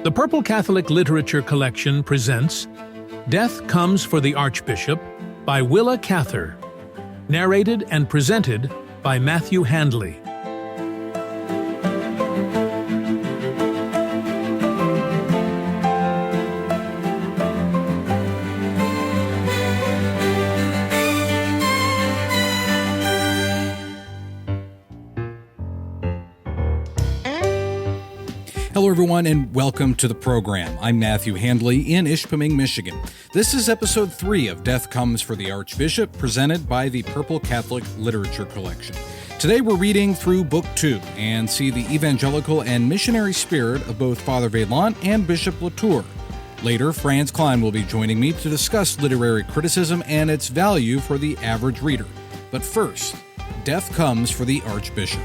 The Purple Catholic Literature Collection presents Death Comes for the Archbishop by Willa Cather, narrated and presented by Matthew Handley. Hello, everyone, and welcome to the program. I'm Matthew Handley in Ishpeming, Michigan. This is episode 3 of Death Comes for the Archbishop, presented by the Purple Catholic Literature Collection. Today we're reading through Book 2 and see the evangelical and missionary spirit of both Father Vaillant and Bishop Latour. Later, Franz Klein will be joining me to discuss literary criticism and its value for the average reader. But first, Death Comes for the Archbishop.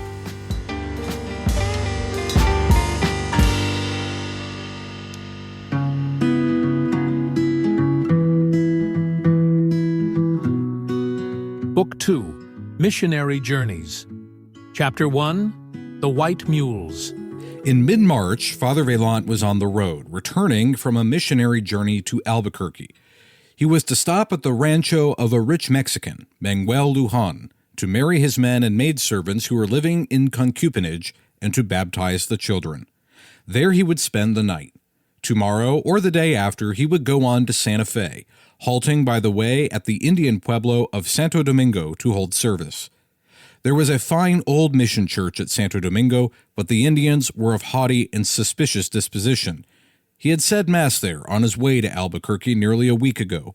Book 2, Missionary Journeys. Chapter 1, The White Mules. In mid-March, Father Vaillant was on the road, returning from a missionary journey to Albuquerque. He was to stop at the rancho of a rich Mexican, Manuel Lujan, to marry his men and maidservants who were living in concubinage and to baptize the children. There he would spend the night. Tomorrow or the day after, he would go on to Santa Fe, halting by the way at the Indian pueblo of Santo Domingo to hold service. There was a fine old mission church at Santo Domingo, but the Indians were of haughty and suspicious disposition. He had said Mass there on his way to Albuquerque nearly a week ago.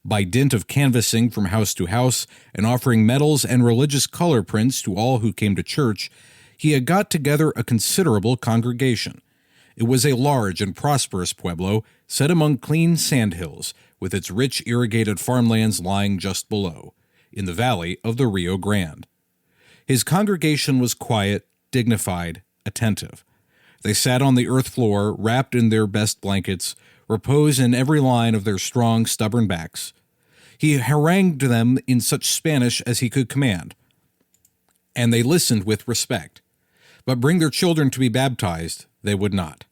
By dint of canvassing from house to house and offering medals and religious color prints to all who came to church, he had got together a considerable congregation. It was a large and prosperous pueblo set among clean sandhills, with its rich irrigated farmlands lying just below, in the valley of the Rio Grande. His congregation was quiet, dignified, attentive. They sat on the earth floor, wrapped in their best blankets, repose in every line of their strong, stubborn backs. He harangued them in such Spanish as he could command, and they listened with respect. But bring their children to be baptized they would not.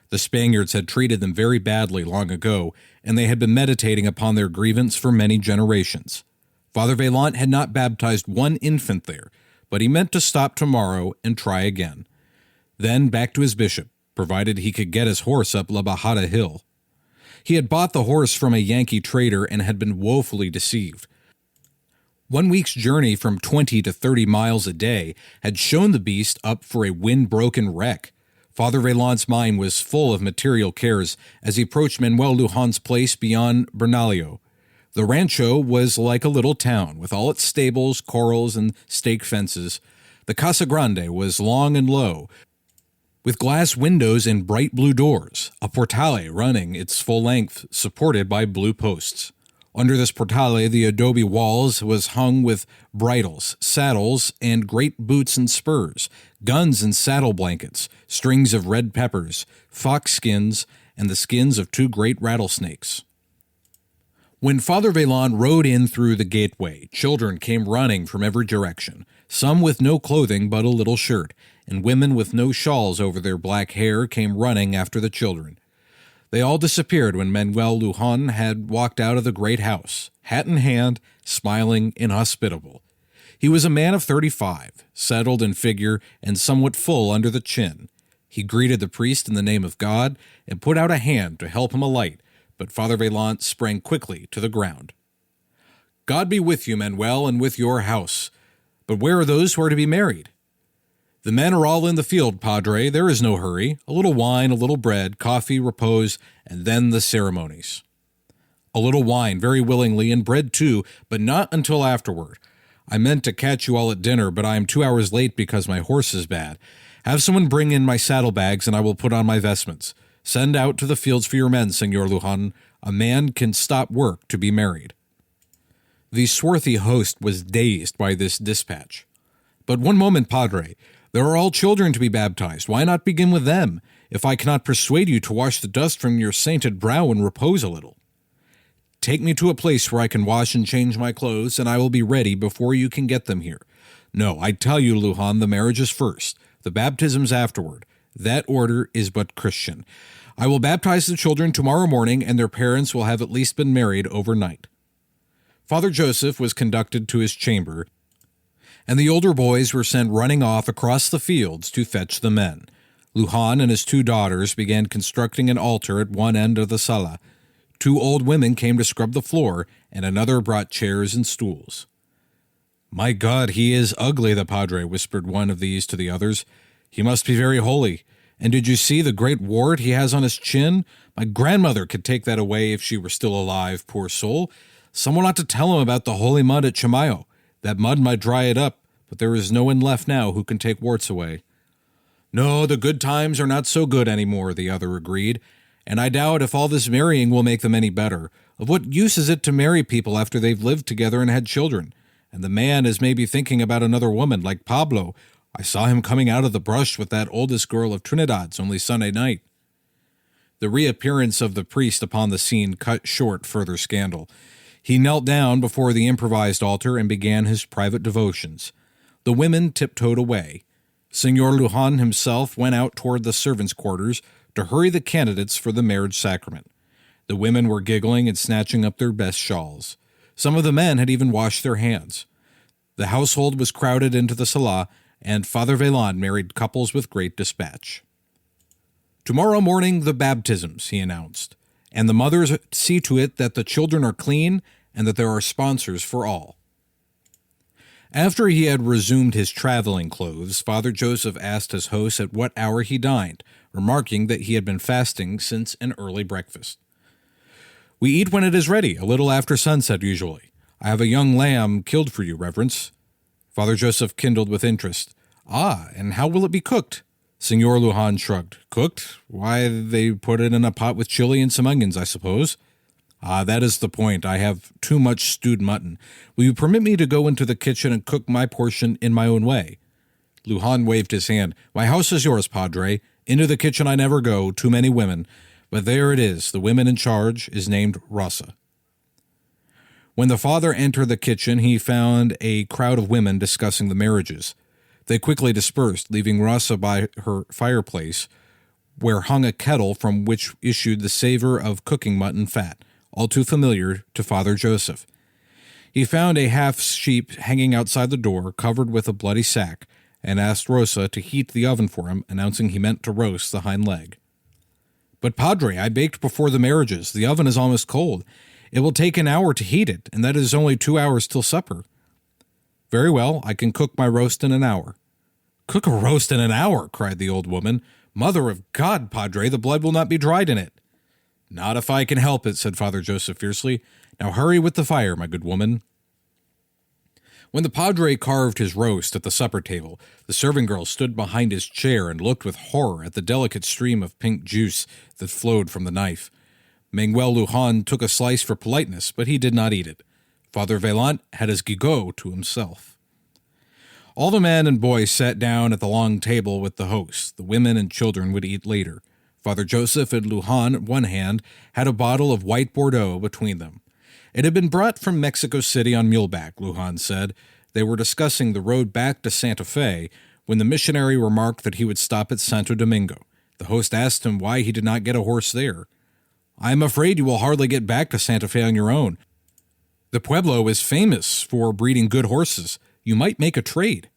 The Spaniards had treated them very badly long ago, and they had been meditating upon their grievance for many generations. Father Vaillant had not baptized one infant there, but he meant to stop tomorrow and try again. Then back to his bishop, provided he could get his horse up La Bajada Hill. He had bought the horse from a Yankee trader and had been woefully deceived. 1 week's journey from 20 to 30 miles a day had shown the beast up for a wind-broken wreck. Father Vaillant's mind was full of material cares as he approached Manuel Lujan's place beyond Bernalillo. The rancho was like a little town, with all its stables, corrals, and stake fences. The Casa Grande was long and low, with glass windows and bright blue doors, a portale running its full length, supported by blue posts. Under this portale, the adobe walls was hung with bridles, saddles, and great boots and spurs, guns and saddle blankets, strings of red peppers, fox skins, and the skins of 2 great rattlesnakes. When Father Vaillant rode in through the gateway, children came running from every direction, some with no clothing but a little shirt, and women with no shawls over their black hair came running after the children. They all disappeared when Manuel Lujan had walked out of the great house, hat in hand, smiling and hospitable. He was a man of 35, settled in figure and somewhat full under the chin. He greeted the priest in the name of God and put out a hand to help him alight, but Father Vaillant sprang quickly to the ground. "God be with you, Manuel, and with your house. But where are those who are to be married?" "The men are all in the field, Padre. There is no hurry. A little wine, a little bread, coffee, repose, and then the ceremonies." "A little wine, very willingly, and bread too, but not until afterward. I meant to catch you all at dinner, but I am 2 hours late because my horse is bad. Have someone bring in my saddlebags, and I will put on my vestments. Send out to the fields for your men, Senor Lujan. A man can stop work to be married." The swarthy host was dazed by this dispatch. "But one moment, Padre. There are all children to be baptized. Why not begin with them, if I cannot persuade you to wash the dust from your sainted brow and repose a little?" "Take me to a place where I can wash and change my clothes, and I will be ready before you can get them here. No, I tell you, Lujan, the marriage is first, the baptisms afterward. That order is but Christian. I will baptize the children tomorrow morning, and their parents will have at least been married overnight." Father Joseph was conducted to his chamber, and the older boys were sent running off across the fields to fetch the men. Lujan and his 2 daughters began constructing an altar at one end of the sala. 2 old women came to scrub the floor, and another brought chairs and stools. "My God, he is ugly," the padre whispered one of these to the others. "He must be very holy. And did you see the great wart he has on his chin? My grandmother could take that away if she were still alive, poor soul. Someone ought to tell him about the holy mud at Chamayo. That mud might dry it up, but there is no one left now who can take warts away." "No, the good times are not so good anymore," the other agreed, "and I doubt if all this marrying will make them any better. Of what use is it to marry people after they've lived together and had children? And the man is maybe thinking about another woman, like Pablo. I saw him coming out of the brush with that oldest girl of Trinidad's only Sunday night." The reappearance of the priest upon the scene cut short further scandal. He knelt down before the improvised altar and began his private devotions. The women tiptoed away. Signor Lujan himself went out toward the servants' quarters to hurry the candidates for the marriage sacrament. The women were giggling and snatching up their best shawls. Some of the men had even washed their hands. The household was crowded into the sala, and Father Velan married couples with great dispatch. "Tomorrow morning the baptisms," he announced, "and the mothers see to it that the children are clean and that there are sponsors for all." After he had resumed his traveling clothes, Father Joseph asked his host at what hour he dined, remarking that he had been fasting since an early breakfast. "We eat when it is ready, a little after sunset usually. I have a young lamb killed for you, Reverence." Father Joseph kindled with interest. "Ah, and how will it be cooked?" Signor Lujan shrugged. "Cooked? Why, they put it in a pot with chili and some onions, I suppose." "Ah, that is the point. I have too much stewed mutton. Will you permit me to go into the kitchen and cook my portion in my own way?" Lujan waved his hand. "My house is yours, Padre. Into the kitchen I never go, too many women. But there it is. The woman in charge is named Rosa." When the father entered the kitchen, he found a crowd of women discussing the marriages. They quickly dispersed, leaving Rosa by her fireplace, where hung a kettle from which issued the savor of cooking mutton fat, all too familiar to Father Joseph. He found a half-sheep hanging outside the door, covered with a bloody sack, and asked Rosa to heat the oven for him, announcing he meant to roast the hind leg. "But, Padre, I baked before the marriages. The oven is almost cold. It will take an hour to heat it, and that is only 2 hours till supper." "Very well, I can cook my roast in an hour." "Cook a roast in an hour?" cried the old woman. "Mother of God, Padre, the blood will not be dried in it." "Not if I can help it," said Father Joseph fiercely. "Now hurry with the fire, my good woman." When the Padre carved his roast at the supper table, the serving girl stood behind his chair and looked with horror at the delicate stream of pink juice that flowed from the knife. Manuel Lujan took a slice for politeness, but he did not eat it. Father Velant had his gigot to himself. All the men and boys sat down at the long table with the host. The women and children would eat later. Father Joseph and Lujan, at one hand, had a bottle of white Bordeaux between them. It had been brought from Mexico City on muleback, Lujan said. They were discussing the road back to Santa Fe when the missionary remarked that he would stop at Santo Domingo. The host asked him why he did not get a horse there. "I am afraid you will hardly get back to Santa Fe on your own. The pueblo is famous for breeding good horses. You might make a trade."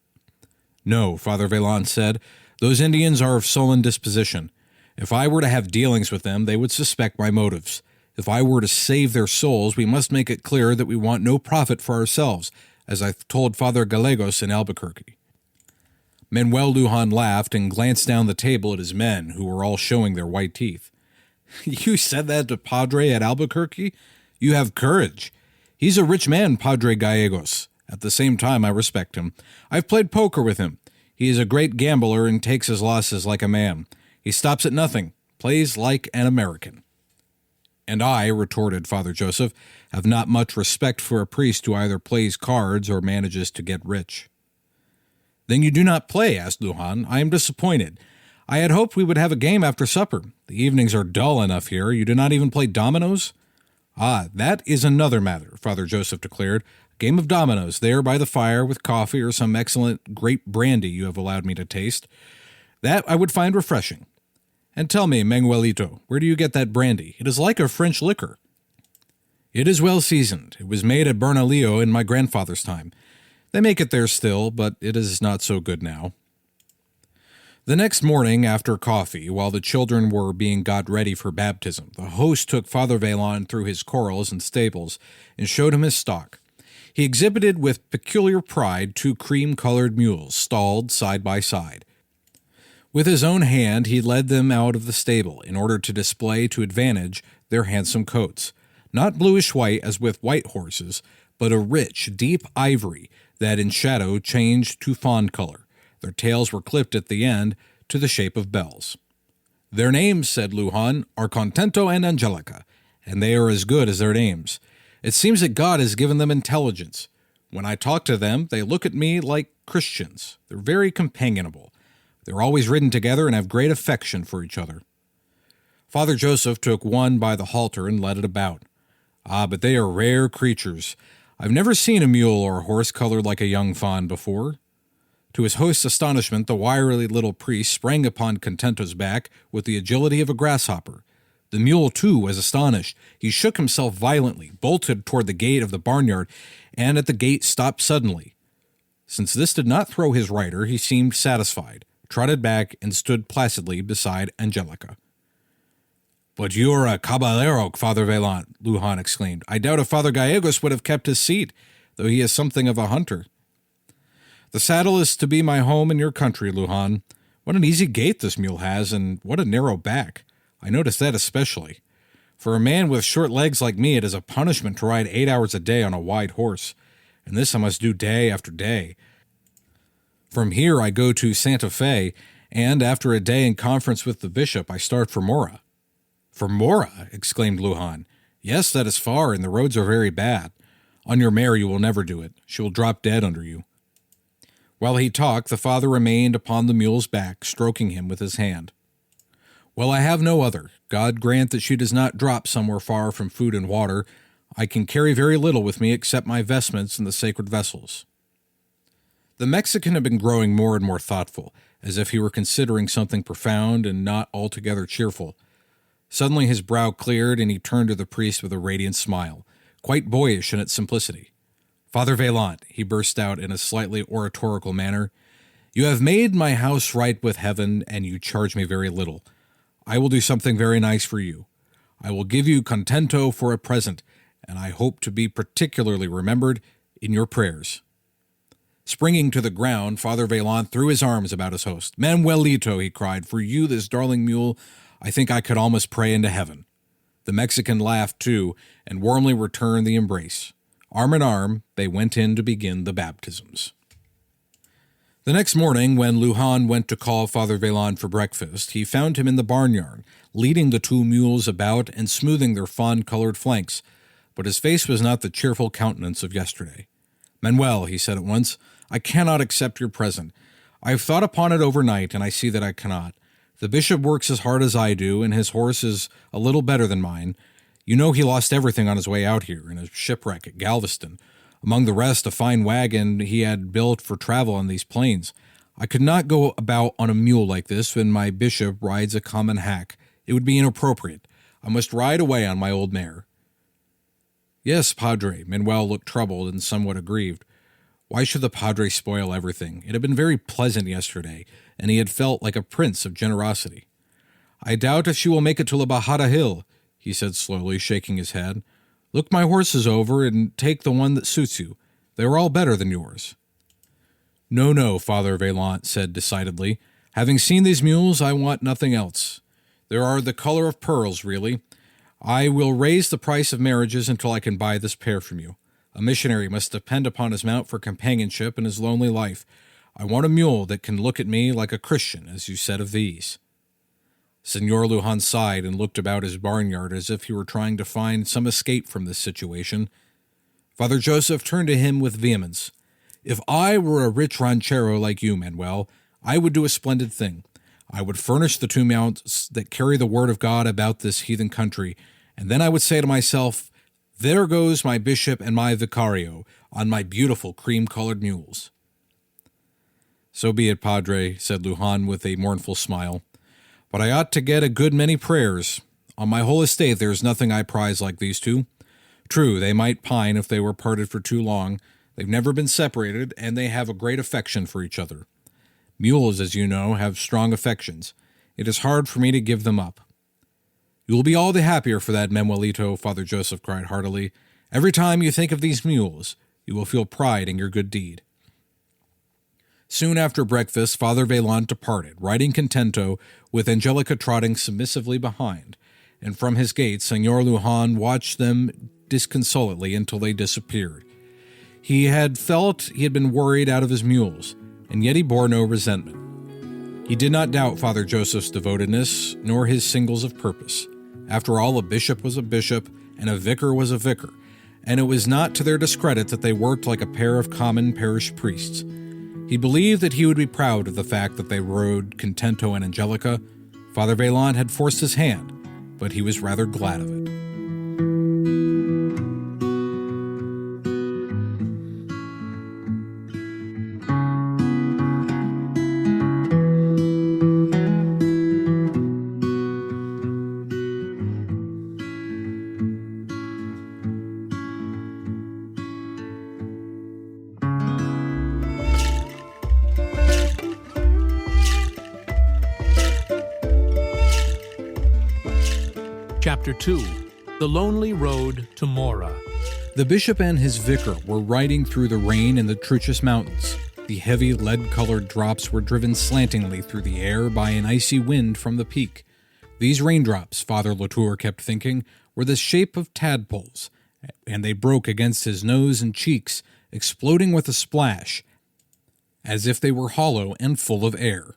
"No," Father Velan said. "Those Indians are of sullen disposition. If I were to have dealings with them, they would suspect my motives. If I were to save their souls, we must make it clear that we want no profit for ourselves, as I told Father Gallegos in Albuquerque." Manuel Lujan laughed and glanced down the table at his men, who were all showing their white teeth. "You said that to Padre at Albuquerque? You have courage. He's a rich man, Padre Gallegos. At the same time, I respect him. I've played poker with him. He is a great gambler and takes his losses like a man. He stops at nothing, plays like an American." "And I," retorted Father Joseph, "have not much respect for a priest who either plays cards or manages to get rich." "Then you do not play?" asked Lujan. "I am disappointed. I had hoped we would have a game after supper. The evenings are dull enough here. You do not even play dominoes?" "Ah, that is another matter," Father Joseph declared. "A game of dominoes there by the fire with coffee or some excellent grape brandy you have allowed me to taste. That I would find refreshing." And tell me, Manuelito, where do you get that brandy? It is like a French liquor. It is well seasoned. It was made at Bernalillo in my grandfather's time. They make it there still, but it is not so good now. The next morning, after coffee, while the children were being got ready for baptism, the host took Father Velan through his corrals and stables and showed him his stock. He exhibited with peculiar pride 2 cream-colored mules, stalled side by side. With his own hand, he led them out of the stable in order to display to advantage their handsome coats, not bluish-white as with white horses, but a rich, deep ivory that in shadow changed to fawn color. Their tails were clipped at the end to the shape of bells. Their names, said Lujan, are Contento and Angelica, and they are as good as their names. It seems that God has given them intelligence. When I talk to them, they look at me like Christians. They're very companionable. They're always ridden together and have great affection for each other. Father Joseph took one by the halter and led it about. Ah, but they are rare creatures. I've never seen a mule or a horse colored like a young fawn before. To his host's astonishment, the wiry little priest sprang upon Contento's back with the agility of a grasshopper. The mule, too, was astonished. He shook himself violently, bolted toward the gate of the barnyard, and at the gate stopped suddenly. Since this did not throw his rider, he seemed satisfied, trotted back, and stood placidly beside Angelica. "But you're a caballero, Father Velan," Lujan exclaimed. "I doubt if Father Gallegos would have kept his seat, though he is something of a hunter." "The saddle is to be my home in your country, Lujan. What an easy gait this mule has, and what a narrow back. I noticed that especially. For a man with short legs like me, it is a punishment to ride 8 hours a day on a wide horse, and this I must do day after day. From here I go to Santa Fe, and after a day in conference with the bishop, I start for Mora." "For Mora?" exclaimed Lujan. "Yes, that is far, and the roads are very bad. On your mare you will never do it. She will drop dead under you." While he talked, the father remained upon the mule's back, stroking him with his hand. "Well, I have no other. God grant that she does not drop somewhere far from food and water. I can carry very little with me except my vestments and the sacred vessels." The Mexican had been growing more and more thoughtful, as if he were considering something profound and not altogether cheerful. Suddenly his brow cleared, and he turned to the priest with a radiant smile, quite boyish in its simplicity. "Father Velan," he burst out in a slightly oratorical manner, "you have made my house right with heaven, and you charge me very little. I will do something very nice for you. I will give you Contento for a present, and I hope to be particularly remembered in your prayers." Springing to the ground, Father Velan threw his arms about his host. "Manuelito," he cried, "for you, this darling mule, I think I could almost pray into heaven." The Mexican laughed, too, and warmly returned the embrace. Arm in arm, they went in to begin the baptisms. The next morning, when Lujan went to call Father Velan for breakfast, he found him in the barnyard, leading the 2 mules about and smoothing their fawn-colored flanks, but his face was not the cheerful countenance of yesterday. "Manuel," he said at once, "I cannot accept your present. I have thought upon it overnight, and I see that I cannot. The bishop works as hard as I do, and his horse is a little better than mine. You know he lost everything on his way out here, in a shipwreck at Galveston. Among the rest, a fine wagon he had built for travel on these plains. I could not go about on a mule like this when my bishop rides a common hack. It would be inappropriate. I must ride away on my old mare." "Yes, Padre." Manuel looked troubled and somewhat aggrieved. Why should the Padre spoil everything? It had been very pleasant yesterday, and he had felt like a prince of generosity. "I doubt if she will make it to La Bajada Hill," he said slowly, shaking his head. "Look my horses over and take the one that suits you. They are all better than yours." No, Father Velan said decidedly. "Having seen these mules, I want nothing else. They are the color of pearls, really. I will raise the price of marriages until I can buy this pair from you. A missionary must depend upon his mount for companionship in his lonely life. I want a mule that can look at me like a Christian, as you said of these." Senor Lujan sighed and looked about his barnyard as if he were trying to find some escape from this situation. Father Joseph turned to him with vehemence. "If I were a rich ranchero like you, Manuel, I would do a splendid thing. I would furnish the 2 mounts that carry the word of God about this heathen country, and then I would say to myself, 'There goes my bishop and my vicario on my beautiful cream-colored mules.'" "So be it, Padre," said Lujan with a mournful smile. But I ought to get a good many prayers. On my whole estate there is nothing I prize like these two. True, they might pine if they were parted for too long. They've never been separated, and they have a great affection for each other. Mules, as you know, have strong affections. It is hard for me to give them up." "You will be all the happier for that, Manuelito," Father Joseph cried heartily. "Every time you think of these mules, you will feel pride in your good deed." Soon after breakfast, Father Vaillant departed, riding contento, with Angelica trotting submissively behind, and from his gate Señor Lujan watched them disconsolately until they disappeared. He had felt he had been worried out of his mules, and yet he bore no resentment. He did not doubt Father Joseph's devotedness, nor his singles of purpose. After all, a bishop was a bishop, and a vicar was a vicar, and it was not to their discredit that they worked like a pair of common parish priests. He believed that he would be proud of the fact that they rode Contento and Angelica. Father Vaillant had forced his hand, but he was rather glad of it. Chapter 2. The Lonely Road to Mora. The bishop and his vicar were riding through the rain in the Truchas Mountains. The heavy lead-colored drops were driven slantingly through the air by an icy wind from the peak. These raindrops, Father Latour kept thinking, were the shape of tadpoles, and they broke against his nose and cheeks, exploding with a splash, as if they were hollow and full of air.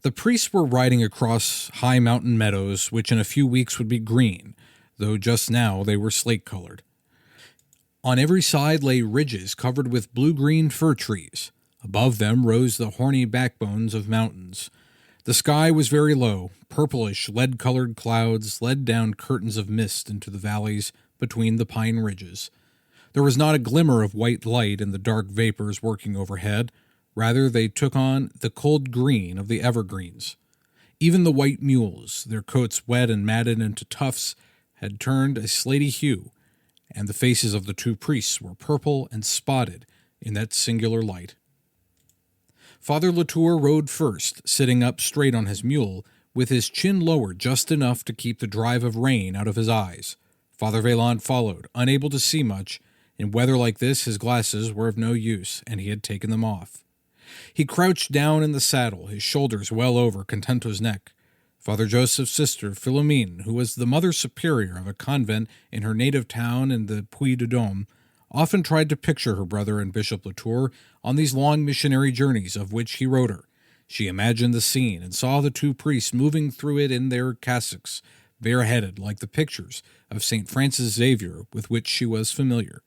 The priests were riding across high mountain meadows, which in a few weeks would be green, though just now they were slate-colored. On every side lay ridges covered with blue-green fir trees. Above them rose the horny backbones of mountains. The sky was very low. Purplish, lead-colored clouds led down curtains of mist into the valleys between the pine ridges. There was not a glimmer of white light in the dark vapors working overhead. Rather, they took on the cold green of the evergreens. Even the white mules, their coats wet and matted into tufts, had turned a slaty hue, and the faces of the two priests were purple and spotted in that singular light. Father Latour rode first, sitting up straight on his mule, with his chin lowered just enough to keep the drive of rain out of his eyes. Father Vaillant followed, unable to see much. In weather like this, his glasses were of no use, and he had taken them off. He crouched down in the saddle, his shoulders well over Contento's neck. Father Joseph's sister, Philomene, who was the mother superior of a convent in her native town in the Puy-de-Dôme, often tried to picture her brother and Bishop Latour on these long missionary journeys of which he wrote her. She imagined the scene and saw the two priests moving through it in their cassocks, bareheaded like the pictures of St. Francis Xavier with which she was familiar.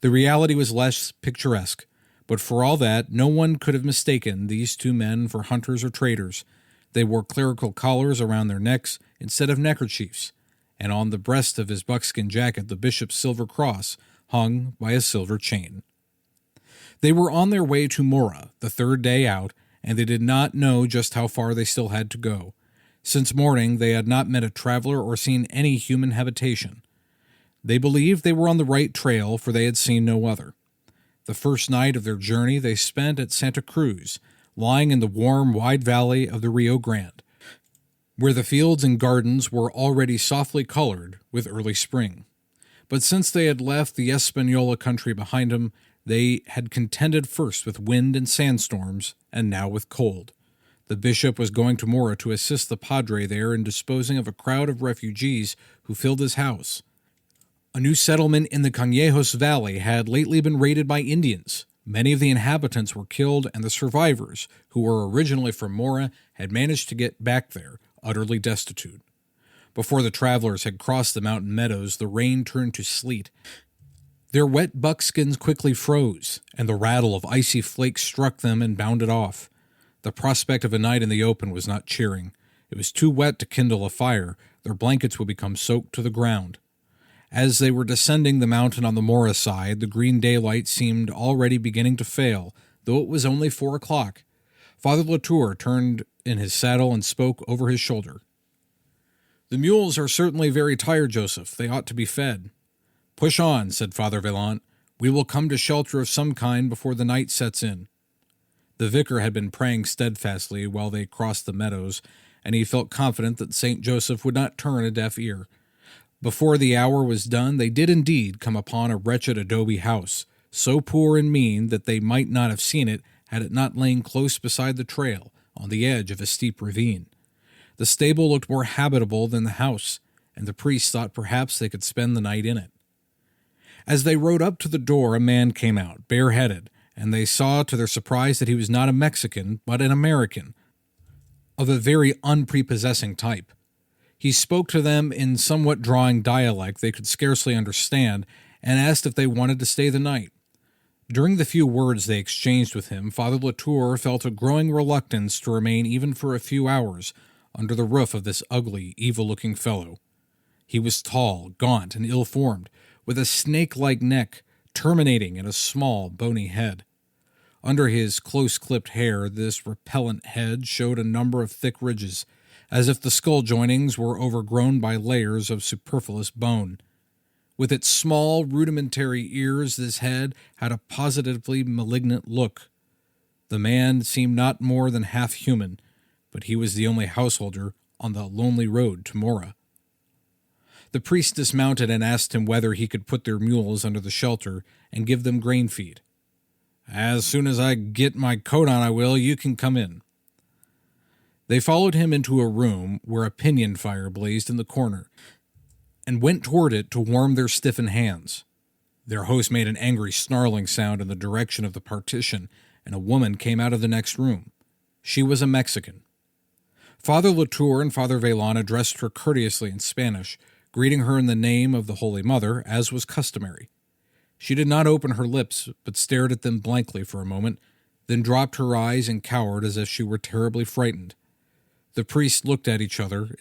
The reality was less picturesque. But for all that, no one could have mistaken these two men for hunters or traders. They wore clerical collars around their necks instead of neckerchiefs, and on the breast of his buckskin jacket the bishop's silver cross hung by a silver chain. They were on their way to Mora, the third day out, and they did not know just how far they still had to go. Since morning they had not met a traveler or seen any human habitation. They believed they were on the right trail, for they had seen no other. The first night of their journey they spent at Santa Cruz, lying in the warm, wide valley of the Rio Grande, where the fields and gardens were already softly colored with early spring. But since they had left the Española country behind them, they had contended first with wind and sandstorms, and now with cold. The bishop was going to Mora to assist the padre there in disposing of a crowd of refugees who filled his house. A new settlement in the Cañejos Valley had lately been raided by Indians. Many of the inhabitants were killed, and the survivors, who were originally from Mora, had managed to get back there, utterly destitute. Before the travelers had crossed the mountain meadows, the rain turned to sleet. Their wet buckskins quickly froze, and the rattle of icy flakes struck them and bounded off. The prospect of a night in the open was not cheering. It was too wet to kindle a fire. Their blankets would become soaked to the ground. As they were descending the mountain on the Mora side, the green daylight seemed already beginning to fail, though it was only 4 o'clock. Father Latour turned in his saddle and spoke over his shoulder. "The mules are certainly very tired, Joseph. They ought to be fed." "Push on," said Father Vaillant. "We will come to shelter of some kind before the night sets in." The vicar had been praying steadfastly while they crossed the meadows, and he felt confident that St. Joseph would not turn a deaf ear. Before the hour was done, they did indeed come upon a wretched adobe house, so poor and mean that they might not have seen it had it not lain close beside the trail, on the edge of a steep ravine. The stable looked more habitable than the house, and the priest thought perhaps they could spend the night in it. As they rode up to the door, a man came out, bareheaded, and they saw to their surprise that he was not a Mexican, but an American, of a very unprepossessing type. He spoke to them in somewhat drawling dialect they could scarcely understand, and asked if they wanted to stay the night. During the few words they exchanged with him, Father Latour felt a growing reluctance to remain even for a few hours under the roof of this ugly, evil-looking fellow. He was tall, gaunt, and ill-formed, with a snake-like neck terminating in a small, bony head. Under his close-clipped hair, this repellent head showed a number of thick ridges, as if the skull joinings were overgrown by layers of superfluous bone. With its small, rudimentary ears, this head had a positively malignant look. The man seemed not more than half human, but he was the only householder on the lonely road to Mora. The priest dismounted and asked him whether he could put their mules under the shelter and give them grain feed. "As soon as I get my coat on, I will. You can come in." They followed him into a room where a pinyon fire blazed in the corner, and went toward it to warm their stiffened hands. Their host made an angry snarling sound in the direction of the partition, and a woman came out of the next room. She was a Mexican. Father Latour and Father Vaillant addressed her courteously in Spanish, greeting her in the name of the Holy Mother, as was customary. She did not open her lips, but stared at them blankly for a moment, then dropped her eyes and cowered as if she were terribly frightened. The priests looked at each other.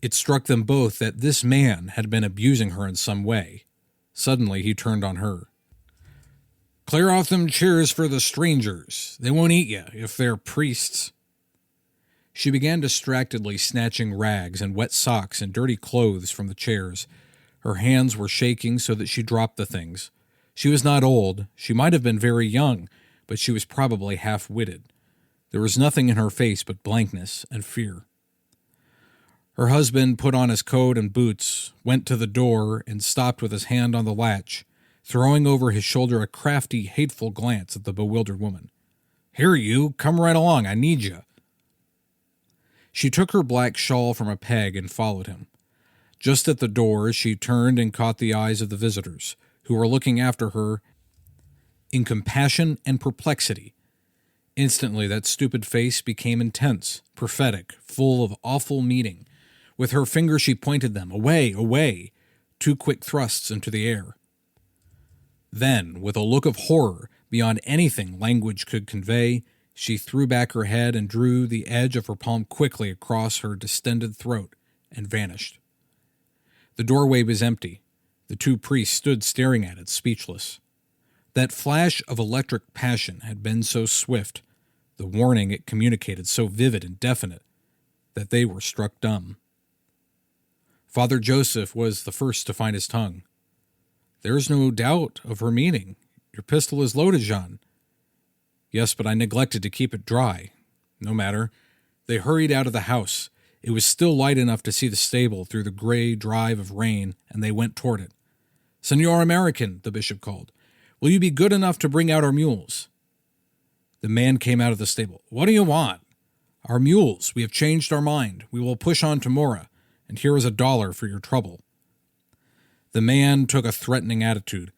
It struck them both that this man had been abusing her in some way. Suddenly he turned on her. "Clear off them chairs for the strangers. They won't eat you if they're priests." She began distractedly snatching rags and wet socks and dirty clothes from the chairs. Her hands were shaking so that she dropped the things. She was not old. She might have been very young, but she was probably half-witted. There was nothing in her face but blankness and fear. Her husband put on his coat and boots, went to the door, and stopped with his hand on the latch, throwing over his shoulder a crafty, hateful glance at the bewildered woman. "Here, you, come right along. I need you." She took her black shawl from a peg and followed him. Just at the door, she turned and caught the eyes of the visitors, who were looking after her in compassion and perplexity. Instantly, that stupid face became intense, prophetic, full of awful meaning. With her finger she pointed them, away, away, 2 quick thrusts into the air. Then, with a look of horror beyond anything language could convey, she threw back her head and drew the edge of her palm quickly across her distended throat and vanished. The doorway was empty. The 2 priests stood staring at it, speechless. That flash of electric passion had been so swift, the warning it communicated so vivid and definite, that they were struck dumb. Father Joseph was the first to find his tongue. "There is no doubt of her meaning. Your pistol is loaded, Jean." "Yes, but I neglected to keep it dry." "No matter." They hurried out of the house. It was still light enough to see the stable through the gray drive of rain, and they went toward it. "Senor American," the bishop called, "will you be good enough to bring out our mules?" The man came out of the stable. "What do you want?" "Our mules. We have changed our mind. We will push on to Mora, and here is $1 for your trouble." The man took a threatening attitude.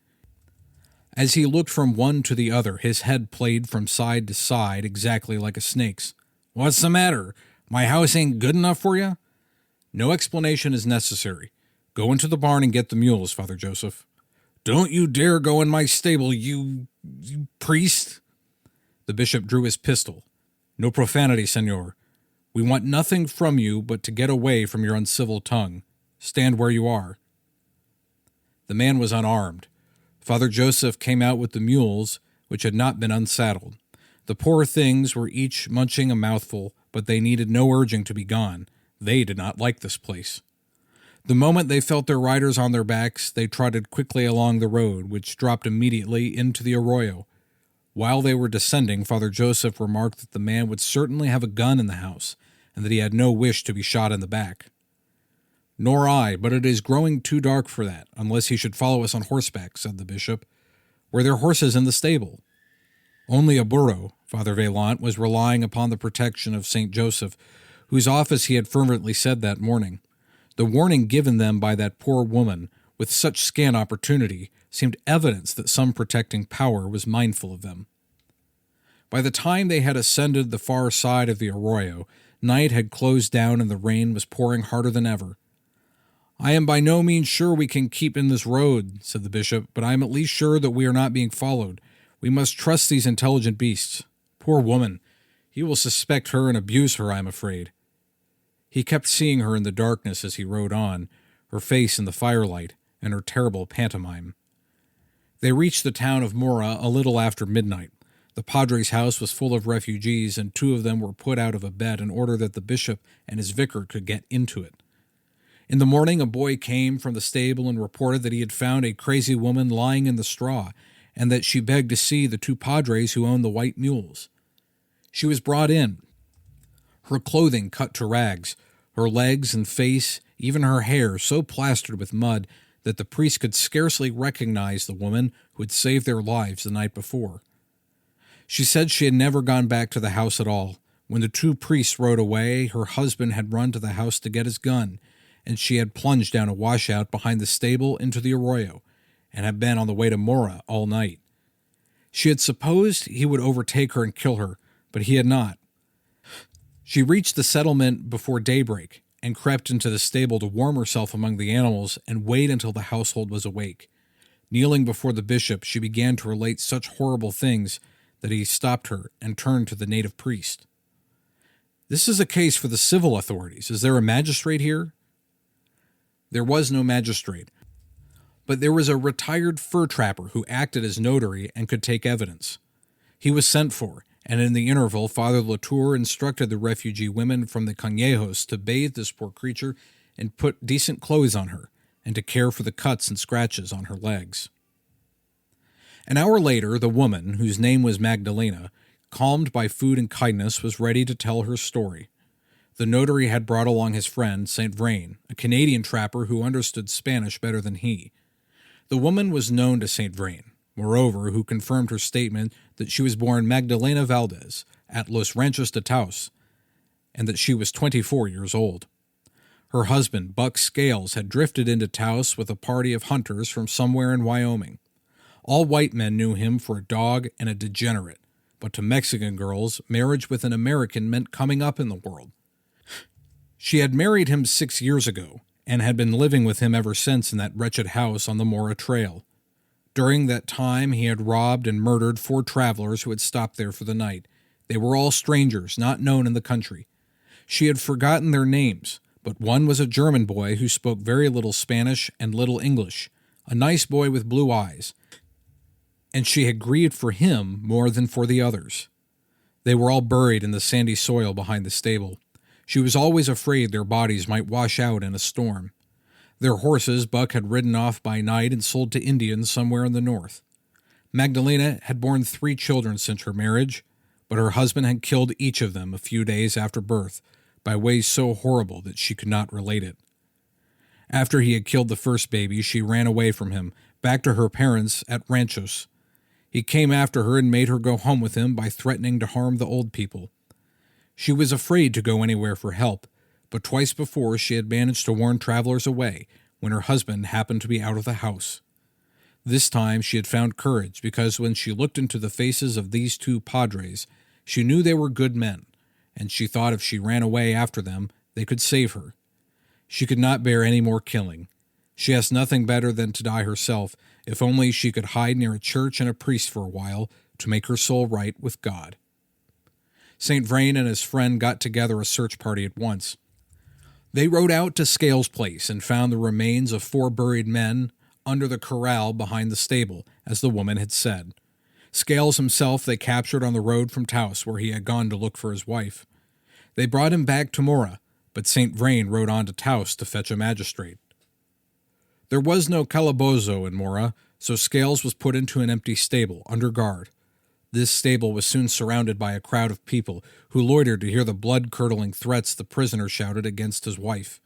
As he looked from one to the other, his head played from side to side exactly like a snake's. "What's the matter? My house ain't good enough for you?" "No explanation is necessary. Go into the barn and get the mules, Father Joseph." "Don't you dare go in my stable, you priest." The bishop drew his pistol. "No profanity, senor. We want nothing from you but to get away from your uncivil tongue. Stand where you are." The man was unarmed. Father Joseph came out with the mules, which had not been unsaddled. The poor things were each munching a mouthful, but they needed no urging to be gone. They did not like this place. The moment they felt their riders on their backs, they trotted quickly along the road, which dropped immediately into the arroyo. While they were descending, Father Joseph remarked that the man would certainly have a gun in the house, and that he had no wish to be shot in the back. "Nor I, but it is growing too dark for that, unless he should follow us on horseback," said the bishop. "Were there horses in the stable?" "Only a burro." Father Vaillant was relying upon the protection of St. Joseph, whose office he had fervently said that morning. The warning given them by that poor woman, with such scant opportunity, seemed evidence that some protecting power was mindful of them. By the time they had ascended the far side of the arroyo, night had closed down and the rain was pouring harder than ever. "I am by no means sure we can keep in this road," said the bishop, "but I am at least sure that we are not being followed. We must trust these intelligent beasts. Poor woman! He will suspect her and abuse her, I am afraid." He kept seeing her in the darkness as he rode on, her face in the firelight, and her terrible pantomime. They reached the town of Mora a little after midnight. The padre's house was full of refugees, and 2 of them were put out of a bed in order that the bishop and his vicar could get into it. In the morning, a boy came from the stable and reported that he had found a crazy woman lying in the straw, and that she begged to see the 2 padres who owned the white mules. She was brought in, her clothing cut to rags, her legs and face, even her hair, so plastered with mud that the priest could scarcely recognize the woman who had saved their lives the night before. She said she had never gone back to the house at all. When the 2 priests rode away, her husband had run to the house to get his gun, and she had plunged down a washout behind the stable into the arroyo, and had been on the way to Mora all night. She had supposed he would overtake her and kill her, but he had not. She reached the settlement before daybreak, and crept into the stable to warm herself among the animals and wait until the household was awake. Kneeling before the bishop, she began to relate such horrible things that he stopped her and turned to the native priest. "This is a case for the civil authorities. Is there a magistrate here?" There was no magistrate, but there was a retired fur trapper who acted as notary and could take evidence. He was sent for, and in the interval Father Latour instructed the refugee women from the Cañejos to bathe this poor creature and put decent clothes on her, and to care for the cuts and scratches on her legs. An hour later, the woman, whose name was Magdalena, calmed by food and kindness, was ready to tell her story. The notary had brought along his friend, St. Vrain, a Canadian trapper who understood Spanish better than he. The woman was known to St. Vrain, moreover, who confirmed her statement that she was born Magdalena Valdez at Los Ranchos de Taos, and that she was 24 years old. Her husband, Buck Scales, had drifted into Taos with a party of hunters from somewhere in Wyoming. All white men knew him for a dog and a degenerate, but to Mexican girls, marriage with an American meant coming up in the world. She had married him 6 years ago, and had been living with him ever since in that wretched house on the Mora Trail. During that time he had robbed and murdered 4 travelers who had stopped there for the night. They were all strangers, not known in the country. She had forgotten their names, but one was a German boy who spoke very little Spanish and little English, a nice boy with blue eyes, and she had grieved for him more than for the others. They were all buried in the sandy soil behind the stable. She was always afraid their bodies might wash out in a storm. Their horses Buck had ridden off by night and sold to Indians somewhere in the north. Magdalena had borne 3 children since her marriage, but her husband had killed each of them a few days after birth, by ways so horrible that she could not relate it. After he had killed the first baby, she ran away from him, back to her parents at Ranchos. He came after her and made her go home with him by threatening to harm the old people. She was afraid to go anywhere for help, but twice before she had managed to warn travelers away when her husband happened to be out of the house. This time she had found courage, because when she looked into the faces of these 2 padres, she knew they were good men, and she thought if she ran away after them, they could save her. She could not bear any more killing. She asked nothing better than to die herself, if only she could hide near a church and a priest for a while to make her soul right with God. St. Vrain and his friend got together a search party at once. They rode out to Scales' place and found the remains of 4 buried men under the corral behind the stable, as the woman had said. Scales himself they captured on the road from Taos, where he had gone to look for his wife. They brought him back to Mora, but St. Vrain rode on to Taos to fetch a magistrate. There was no calabozo in Mora, so Scales was put into an empty stable, under guard. This stable was soon surrounded by a crowd of people who loitered to hear the blood-curdling threats the prisoner shouted against his wife.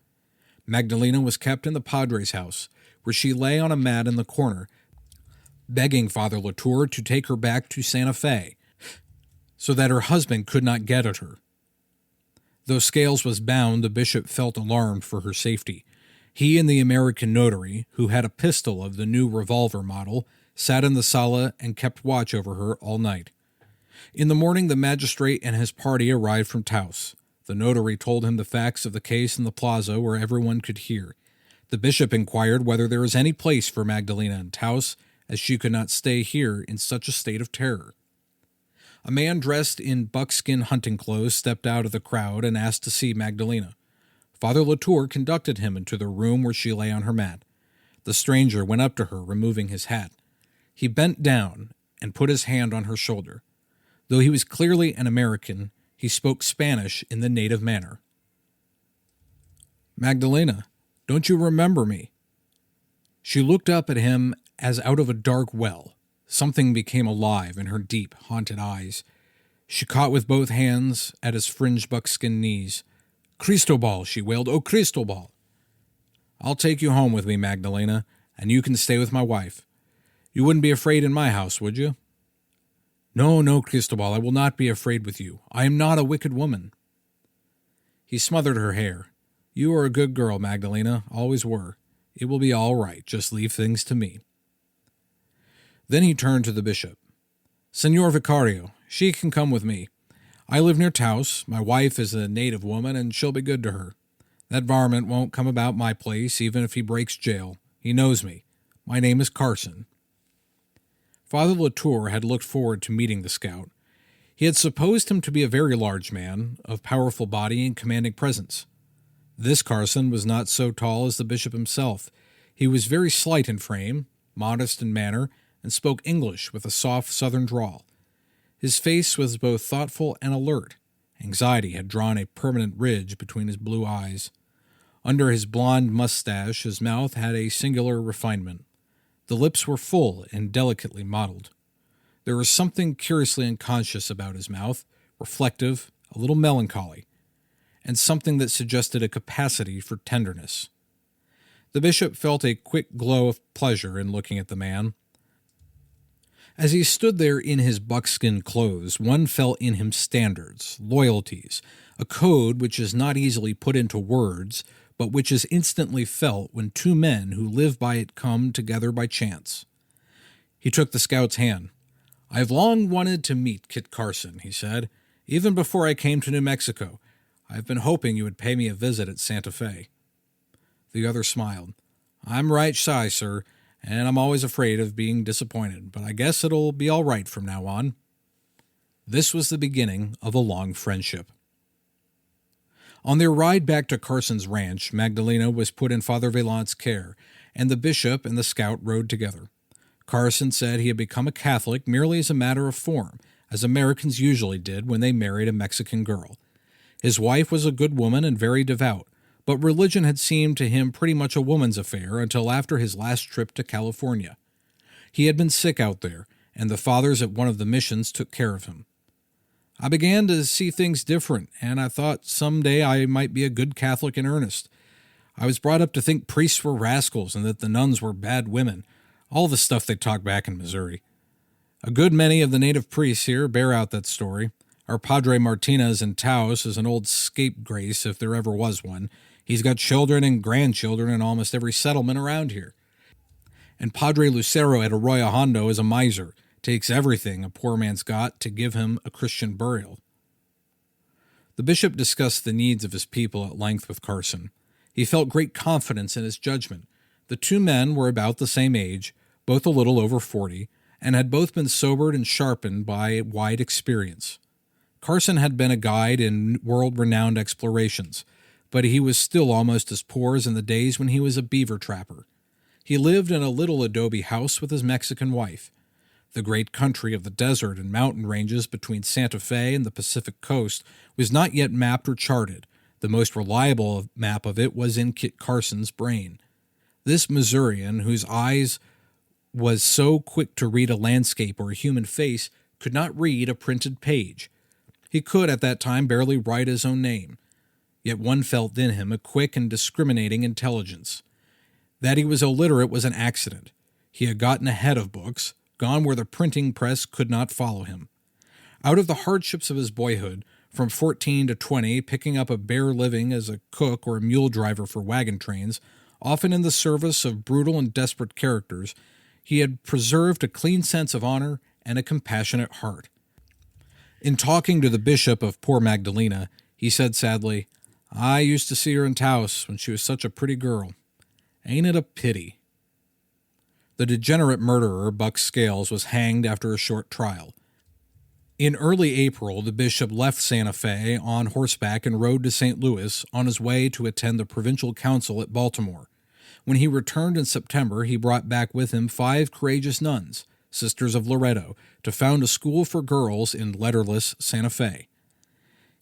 Magdalena was kept in the Padre's house, where she lay on a mat in the corner, begging Father Latour to take her back to Santa Fe, so that her husband could not get at her. Though Scales was bound, the bishop felt alarmed for her safety. He and the American notary, who had a pistol of the new revolver model, sat in the sala and kept watch over her all night. In the morning, the magistrate and his party arrived from Taos. The notary told him the facts of the case in the plaza where everyone could hear. The bishop inquired whether there was any place for Magdalena in Taos, as she could not stay here in such a state of terror. A man dressed in buckskin hunting clothes stepped out of the crowd and asked to see Magdalena. Father Latour conducted him into the room where she lay on her mat. The stranger went up to her, removing his hat. He bent down and put his hand on her shoulder. Though he was clearly an American, he spoke Spanish in the native manner. "Magdalena, don't you remember me?" She looked up at him as out of a dark well. Something became alive in her deep, haunted eyes. She caught with both hands at his fringed buckskin knees. "Cristobal," she wailed. "Oh, Cristobal!" "I'll take you home with me, Magdalena, and you can stay with my wife. You wouldn't be afraid in my house, would you?" "No, no, Cristobal, I will not be afraid with you. I am not a wicked woman." He smothered her hair. "You are a good girl, Magdalena, always were. It will be all right. Just leave things to me." Then he turned to the bishop. "Senor Vicario, she can come with me. I live near Taos. My wife is a native woman, and she'll be good to her. That varmint won't come about my place, even if he breaks jail. He knows me. My name is Carson." Father Latour had looked forward to meeting the scout. He had supposed him to be a very large man, of powerful body and commanding presence. This Carson was not so tall as the bishop himself. He was very slight in frame, modest in manner, and spoke English with a soft southern drawl. His face was both thoughtful and alert. Anxiety had drawn a permanent ridge between his blue eyes. Under his blond mustache, his mouth had a singular refinement. The lips were full and delicately modeled. There was something curiously unconscious about his mouth, reflective, a little melancholy, and something that suggested a capacity for tenderness. The bishop felt a quick glow of pleasure in looking at the man. As he stood there in his buckskin clothes, one felt in him standards, loyalties, a code which is not easily put into words, but which is instantly felt when two men who live by it come together by chance. He took the scout's hand. "I have long wanted to meet Kit Carson," he said. "Even before I came to New Mexico, I have been hoping you would pay me a visit at Santa Fe." The other smiled. "I'm right shy, sir, and I'm always afraid of being disappointed, but I guess it'll be all right from now on." This was the beginning of a long friendship. On their ride back to Carson's ranch, Magdalena was put in Father Vaillant's care, and the bishop and the scout rode together. Carson said he had become a Catholic merely as a matter of form, as Americans usually did when they married a Mexican girl. His wife was a good woman and very devout, but religion had seemed to him pretty much a woman's affair until after his last trip to California. He had been sick out there, and the fathers at one of the missions took care of him. "I began to see things different, and I thought someday I might be a good Catholic in earnest. I was brought up to think priests were rascals and that the nuns were bad women, all the stuff they talk back in Missouri. A good many of the native priests here bear out that story. Our Padre Martinez in Taos is an old scapegrace if there ever was one. He's got children and grandchildren in almost every settlement around here. And Padre Lucero at Arroyo Hondo is a miser, takes everything a poor man's got to give him a Christian burial." The bishop discussed the needs of his people at length with Carson. He felt great confidence in his judgment. The two men were about the same age, both a little over 40, and had both been sobered and sharpened by wide experience. Carson had been a guide in world-renowned explorations, but he was still almost as poor as in the days when he was a beaver trapper. He lived in a little adobe house with his Mexican wife. The great country of the desert and mountain ranges between Santa Fe and the Pacific coast was not yet mapped or charted. The most reliable map of it was in Kit Carson's brain. This Missourian, whose eyes was so quick to read a landscape or a human face, could not read a printed page. He could, at that time, barely write his own name. Yet one felt in him a quick and discriminating intelligence. That he was illiterate was an accident. He had gotten ahead of books, gone where the printing press could not follow him. Out of the hardships of his boyhood, from 14 to 20, picking up a bare living as a cook or a mule driver for wagon trains, often in the service of brutal and desperate characters, he had preserved a clean sense of honor and a compassionate heart. In talking to the bishop of poor Magdalena, he said sadly, "I used to see her in Taos when she was such a pretty girl. Ain't it a pity?" The degenerate murderer, Buck Scales, was hanged after a short trial. In early April, the bishop left Santa Fe on horseback and rode to St. Louis on his way to attend the provincial council at Baltimore. When he returned in September, he brought back with him 5 courageous nuns, Sisters of Loretto, to found a school for girls in letterless Santa Fe.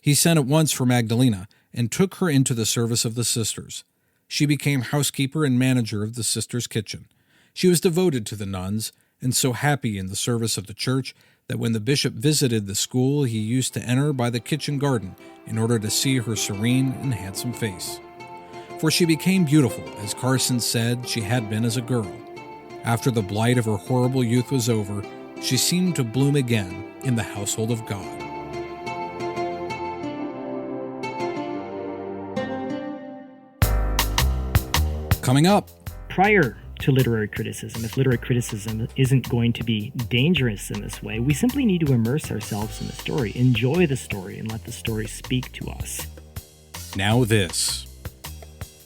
He sent at once for Magdalena and took her into the service of the sisters. She became housekeeper and manager of the sisters' kitchen. She was devoted to the nuns and so happy in the service of the church that when the bishop visited the school, he used to enter by the kitchen garden in order to see her serene and handsome face. For she became beautiful, as Carson said she had been as a girl. After the blight of her horrible youth was over, she seemed to bloom again in the household of God. Coming up. Prior to literary criticism, if literary criticism isn't going to be dangerous in this way, we simply need to immerse ourselves in the story, enjoy the story, and let the story speak to us. Now this.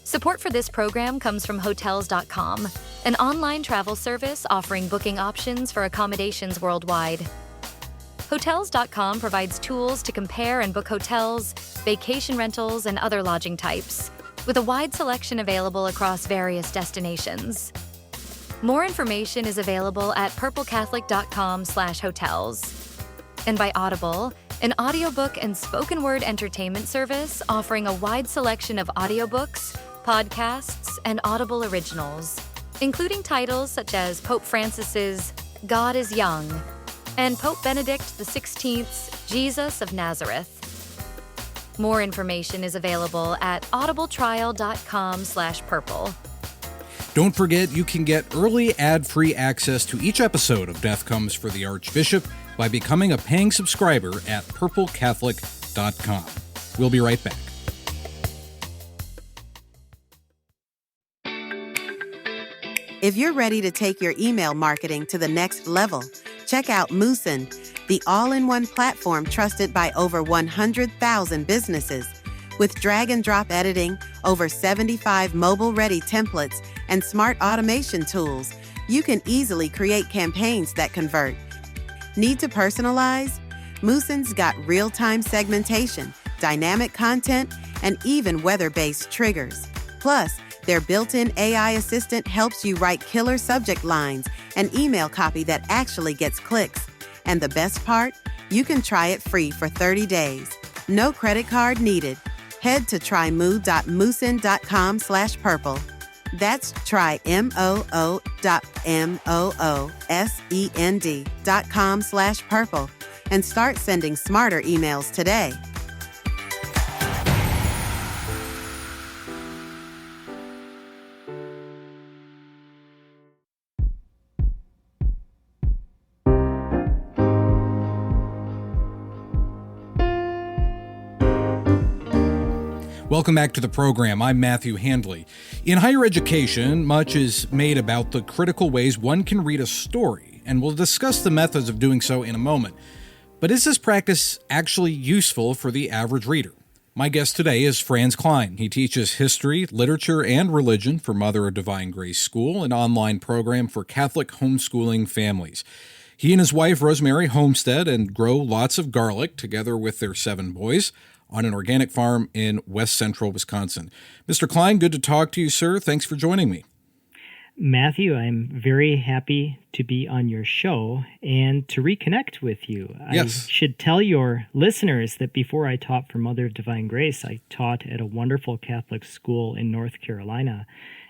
Support for this program comes from Hotels.com, an online travel service offering booking options for accommodations worldwide. Hotels.com provides tools to compare and book hotels, vacation rentals, and other lodging types, with a wide selection available across various destinations. More information is available at purplecatholic.com/hotels. And by Audible, an audiobook and spoken word entertainment service offering a wide selection of audiobooks, podcasts, and Audible originals, including titles such as Pope Francis's God is Young and Pope Benedict XVI's Jesus of Nazareth. More information is available at audibletrial.com/purple. Don't forget you can get early ad-free access to each episode of Death Comes for the Archbishop by becoming a paying subscriber at purplecatholic.com. We'll be right back. If you're ready to take your email marketing to the next level, check out Moosin, the all-in-one platform trusted by over 100,000 businesses. With drag-and-drop editing, over 75 mobile-ready templates, and smart automation tools, you can easily create campaigns that convert. Need to personalize? Moosin's got real-time segmentation, dynamic content, and even weather-based triggers. Plus, their built-in AI assistant helps you write killer subject lines and email copy that actually gets clicks. And the best part? You can try it free for 30 days. No credit card needed. Head to trymoo.moosin.com/purple. That's trymoo.moosend.com/purple and start sending smarter emails today. Welcome back to the program. I'm Matthew Handley. In higher education, much is made about the critical ways one can read a story, and we'll discuss the methods of doing so in a moment. But is this practice actually useful for the average reader? My guest today is Franz Klein. He teaches history, literature, and religion for Mother of Divine Grace School, an online program for Catholic homeschooling families. He and his wife, Rosemary, homestead and grow lots of garlic together with their 7 boys on an organic farm in west central Wisconsin. Mr. Klein, good to talk to you, sir. Thanks for joining me. Matthew, I'm very happy to be on your show and to reconnect with you. Yes. I should tell your listeners that before I taught for Mother of Divine Grace, I taught at a wonderful Catholic school in North Carolina,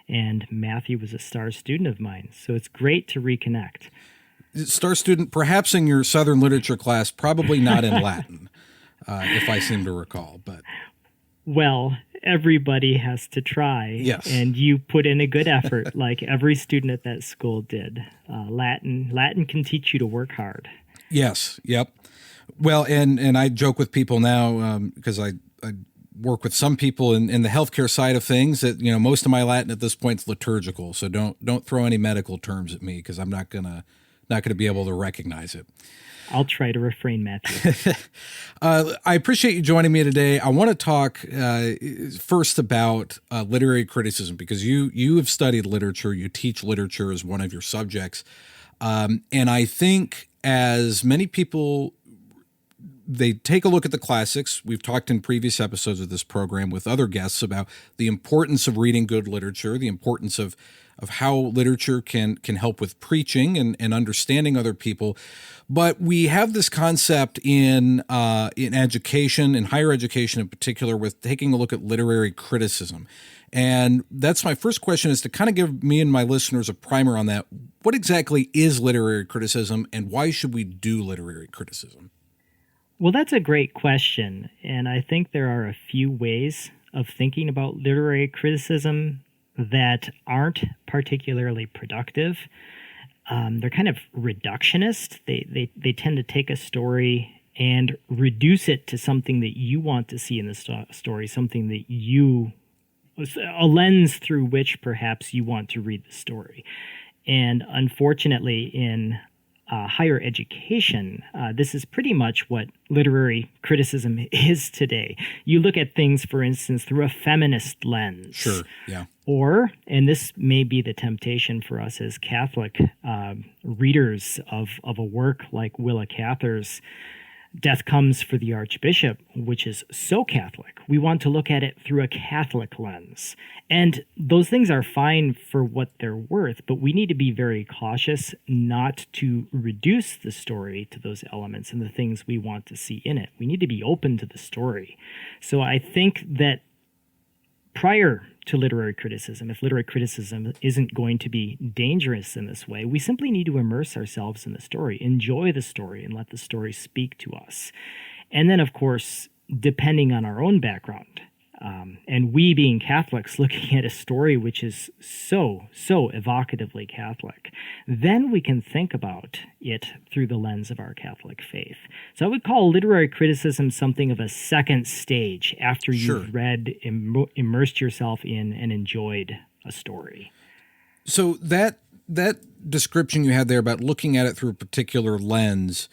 and Matthew was a star student of mine. So it's great to reconnect. Star student, perhaps in your Southern literature class, probably not in Latin, if I seem to recall. But well, everybody has to try. Yes. And you put in a good effort, like every student at that school did. Latin can teach you to work hard. Yes. Yep. Well, and I joke with people now because I work with some people in the healthcare side of things that, most of my Latin at this point is liturgical. So don't throw any medical terms at me because I'm not gonna be able to recognize it. I'll try to refrain, Matthew. I appreciate you joining me today. I want to talk first about literary criticism because you have studied literature. You teach literature as one of your subjects. And I think as many people, they take a look at the classics. We've talked in previous episodes of this program with other guests about the importance of reading good literature, the importance of how literature can help with preaching and understanding other people. But we have this concept in education, in higher education in particular, with taking a look at literary criticism. And that's my first question, is to kind of give me and my listeners a primer on that. What exactly is literary criticism, and why should we do literary criticism? Well, that's a great question. And I think there are a few ways of thinking about literary criticism that aren't particularly productive. They're kind of reductionist. They tend to take a story and reduce it to something that you want to see in the story, something that a lens through which perhaps you want to read the story. And unfortunately, in higher education, this is pretty much what literary criticism is today. You look at things, for instance, through a feminist lens. Sure, yeah. Or, and this may be the temptation for us as Catholic readers of a work like Willa Cather's Death Comes for the Archbishop, which is so Catholic. We want to look at it through a Catholic lens. And those things are fine for what they're worth, but we need to be very cautious not to reduce the story to those elements and the things we want to see in it. We need to be open to the story. So I think that prior to literary criticism, if literary criticism isn't going to be dangerous in this way, we simply need to immerse ourselves in the story, enjoy the story, and let the story speak to us. And then, of course, depending on our own background, and we being Catholics looking at a story which is so evocatively Catholic, then we can think about it through the lens of our Catholic faith. So I would call literary criticism something of a second stage after you've read, immersed yourself in, and enjoyed a story. So that description you had there about looking at it through a particular lens,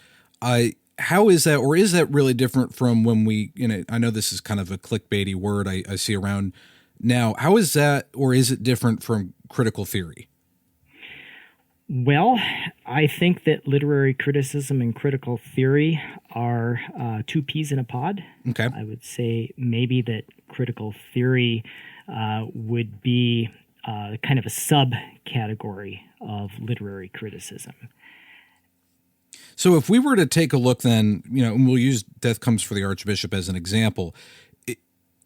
how is that, or is that really different from when we, I know this is kind of a clickbaity word I see around now. How is that, or is it different from critical theory? Well, I think that literary criticism and critical theory are two peas in a pod. Okay. I would say maybe that critical theory would be kind of a subcategory of literary criticism. So if we were to take a look then, and we'll use Death Comes for the Archbishop as an example,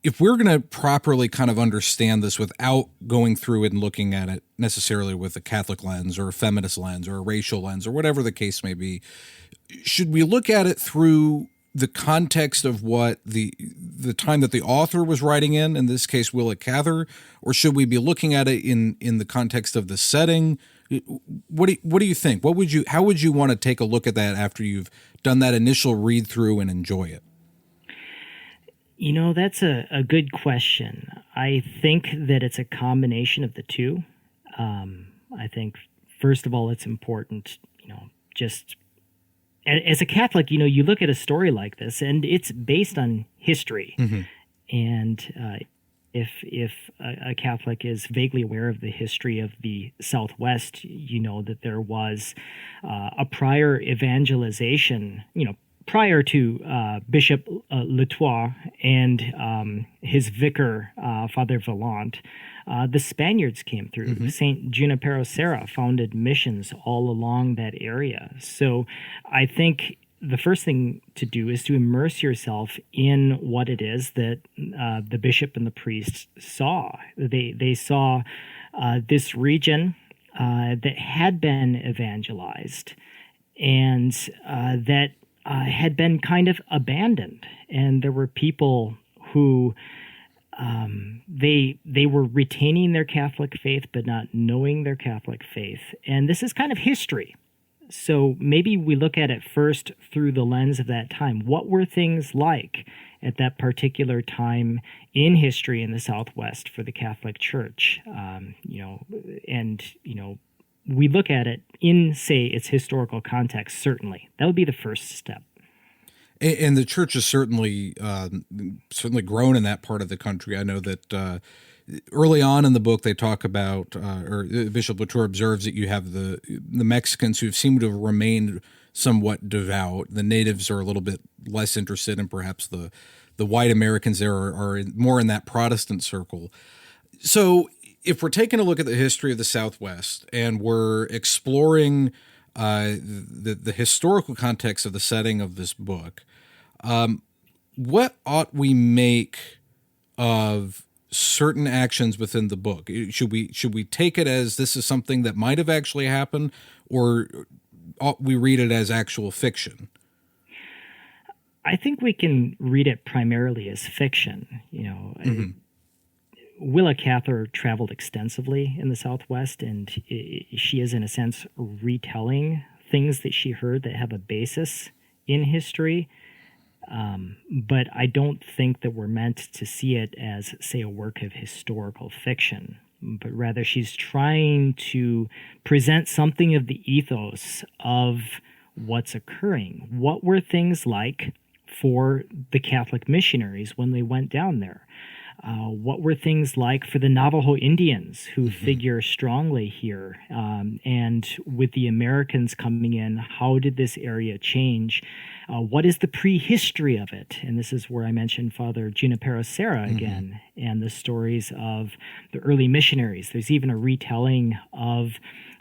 if we're going to properly kind of understand this without going through it and looking at it necessarily with a Catholic lens or a feminist lens or a racial lens or whatever the case may be, should we look at it through the context of what the time that the author was writing in this case, Willa Cather, or should we be looking at it in the context of the setting? What do you think? How would you want to take a look at that after you've done that initial read through and enjoy it? That's a good question. I think that it's a combination of the two. I think, first of all, it's important, just as a Catholic, you look at a story like this and it's based on history. Mm-hmm. And if a Catholic is vaguely aware of the history of the Southwest, that there was a prior evangelization, prior to Bishop Letois and his vicar, Father Vaillant, the Spaniards came through. St. Junipero Serra founded missions all along that area. So I think the first thing to do is to immerse yourself in what it is that the bishop and the priest saw. They saw this region that had been evangelized and that had been kind of abandoned. And there were people who they were retaining their Catholic faith but not knowing their Catholic faith. And this is kind of history. So maybe we look at it first through the lens of that time. What were things like at that particular time in history in the Southwest for the Catholic Church? We look at it in, say, its historical context, certainly. That would be the first step. And the church has certainly grown in that part of the country. I know that early on in the book, they talk about, or Bishop Latour observes that you have the Mexicans who seem to have remained somewhat devout. The natives are a little bit less interested, and perhaps the white Americans there are more in that Protestant circle. So if we're taking a look at the history of the Southwest and we're exploring the historical context of the setting of this book, what ought we make of certain actions within the book? Should we take it as this is something that might have actually happened, or ought we read it as actual fiction? I think we can read it primarily as fiction. Willa Cather traveled extensively in the Southwest, and she is, in a sense, retelling things that she heard that have a basis in history. But I don't think that we're meant to see it as, say, a work of historical fiction, but rather she's trying to present something of the ethos of what's occurring. What were things like for the Catholic missionaries when they went down there? What were things like for the Navajo Indians who figure strongly here? And with the Americans coming in, how did this area change? What is the prehistory of it? And this is where I mentioned Father Junipero Serra again, and the stories of the early missionaries. There's even a retelling of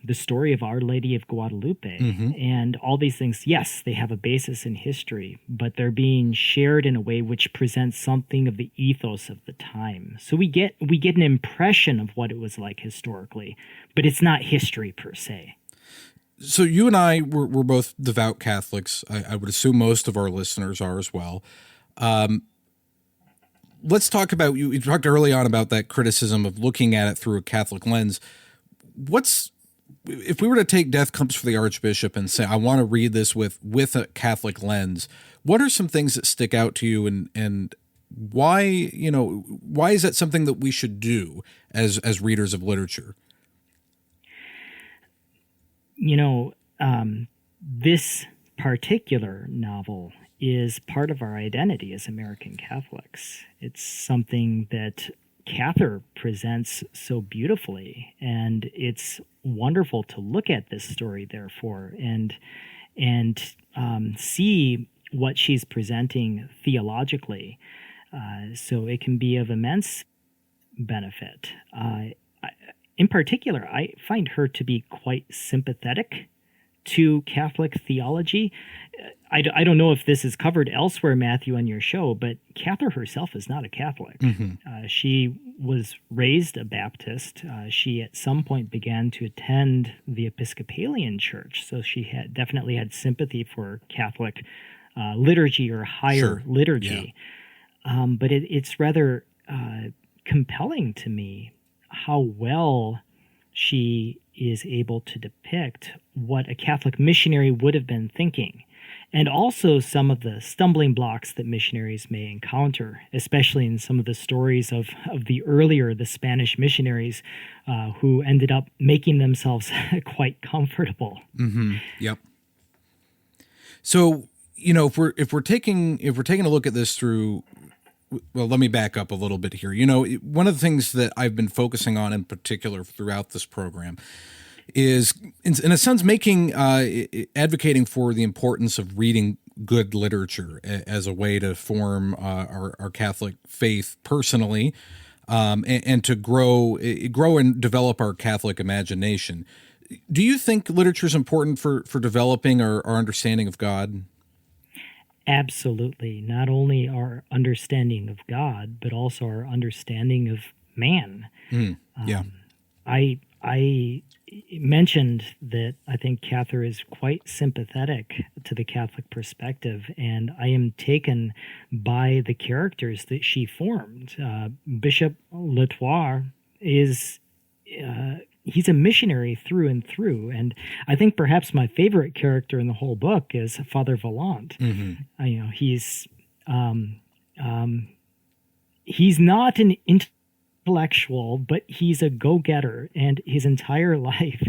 the story of Our Lady of Guadalupe. And all these things, yes, they have a basis in history, but they're being shared in a way which presents something of the ethos of the time. So we get an impression of what it was like historically, but it's not history per se. So you and I, we're both devout Catholics. I would assume most of our listeners are as well. Let's talk about, you talked early on about that criticism of looking at it through a Catholic lens. If we were to take Death Comes for the Archbishop and say, I want to read this with a Catholic lens, what are some things that stick out to you, and why is that something that we should do as readers of literature? This particular novel is part of our identity as American Catholics. It's something that Cather presents so beautifully, and it's wonderful to look at this story, therefore, and see what she's presenting theologically. So it can be of immense benefit. In particular, I find her to be quite sympathetic to Catholic theology. I don't know if this is covered elsewhere, Matthew, on your show, but Cather herself is not a Catholic. She was raised a Baptist. She at some point began to attend the Episcopalian Church, so she definitely had sympathy for Catholic liturgy or higher liturgy. Yeah. But it's rather compelling to me how well she is able to depict what a Catholic missionary would have been thinking, and also some of the stumbling blocks that missionaries may encounter, especially in some of the stories of the Spanish missionaries who ended up making themselves quite comfortable. Yep. So, if we're taking a look at this through, well, let me back up a little bit here. One of the things that I've been focusing on in particular throughout this program is, in a sense, advocating for the importance of reading good literature as a way to form our Catholic faith personally, and to grow and develop our Catholic imagination. Do you think literature is important for developing our understanding of God? Absolutely. Not only our understanding of God, but also our understanding of man. Yeah. I mentioned that I think Cather is quite sympathetic to the Catholic perspective, and I am taken by the characters that she formed. Bishop Latour is he's a missionary through and through, and I think perhaps my favorite character in the whole book is Father Vaillant. He's not an intellectual, but he's a go-getter, and his entire life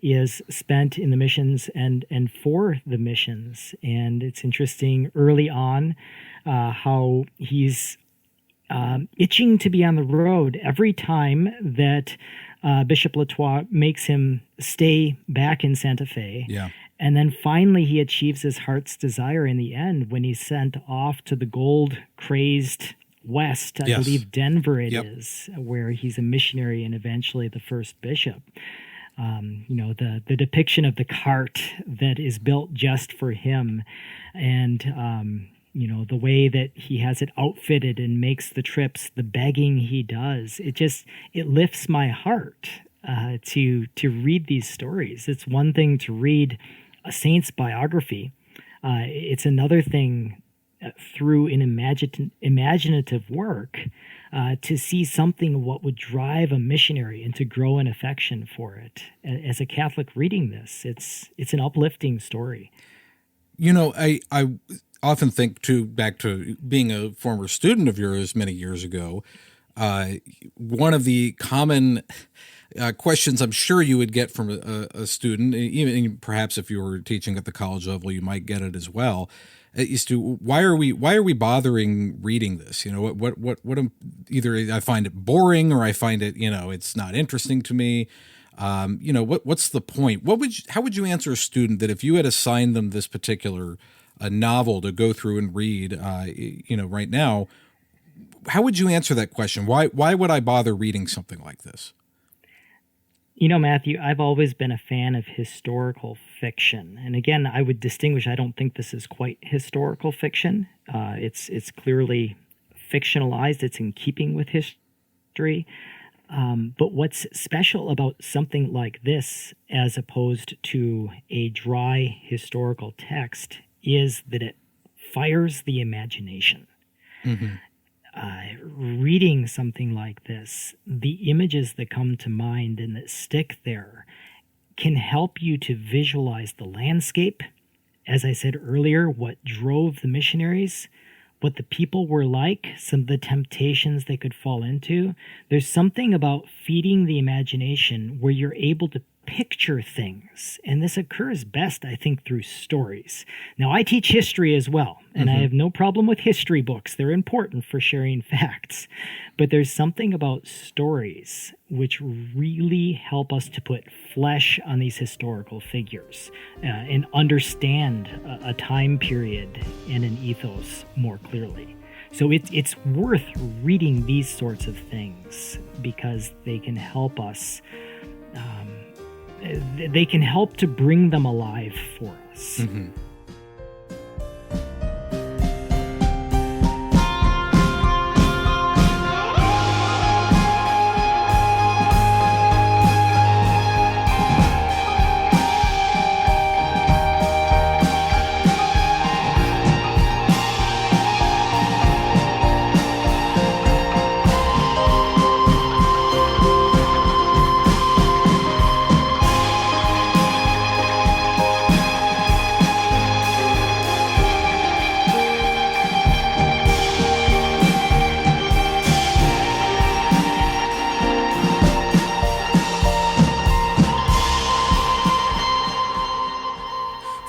is spent in the missions and for the missions. And it's interesting early on how he's itching to be on the road every time that Bishop Latour makes him stay back in Santa Fe. Yeah. And then finally he achieves his heart's desire in the end when he's sent off to the gold-crazed West, I believe Denver is, where he's a missionary and eventually the first bishop. The depiction of the cart that is built just for him, and the way that he has it outfitted and makes the trips, the begging he does, it lifts my heart to read these stories. It's one thing to read a saint's biography. It's another thing through an imaginative work to see something of what would drive a missionary and to grow an affection for it. As a Catholic reading this, it's an uplifting story. I often think back to being a former student of yours many years ago. One of the common questions I'm sure you would get from a student, even perhaps if you were teaching at the college level, you might get it as well. Is to why are we bothering reading this? Either I find it boring or I find it it's not interesting to me. What's the point? How would you answer a student that if you had assigned them this particular novel to go through and read, right now, how would you answer that question? Why would I bother reading something like this? Matthew, I've always been a fan of historical fiction. And again, I would distinguish, I don't think this is quite historical fiction. It's clearly fictionalized. It's in keeping with history. But what's special about something like this, as opposed to a dry historical text, is that it fires the imagination. Mm-hmm. Reading something like this, the images that come to mind and that stick there can help you to visualize the landscape. As I said earlier, what drove the missionaries, what the people were like, some of the temptations they could fall into. There's something about feeding the imagination where you're able to picture things. And this occurs best, I think, through stories. Now, I teach history as well, and I have no problem with history books. They're important for sharing facts. But there's something about stories which really help us to put flesh on these historical figures and understand a time period and an ethos more clearly. So it's worth reading these sorts of things because they can help us they can help to bring them alive for us. Mm-hmm.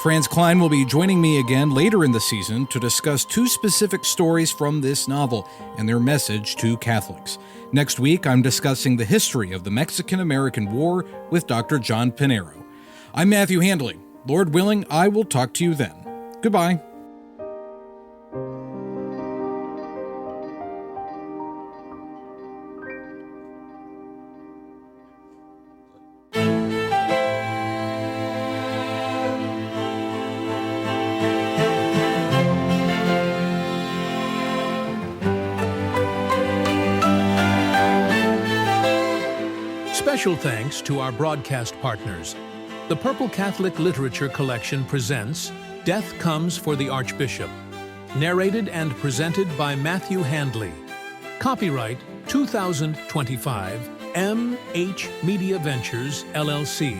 Franz Klein will be joining me again later in the season to discuss two specific stories from this novel and their message to Catholics. Next week, I'm discussing the history of the Mexican-American War with Dr. John Pinero. I'm Matthew Handley. Lord willing, I will talk to you then. Goodbye. Special thanks to our broadcast partners. The Purple Catholic Literature Collection presents Death Comes for the Archbishop, narrated and presented by Matthew Handley. Copyright 2025 M.H. Media Ventures, LLC.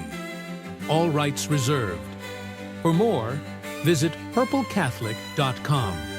All rights reserved. For more, visit purplecatholic.com.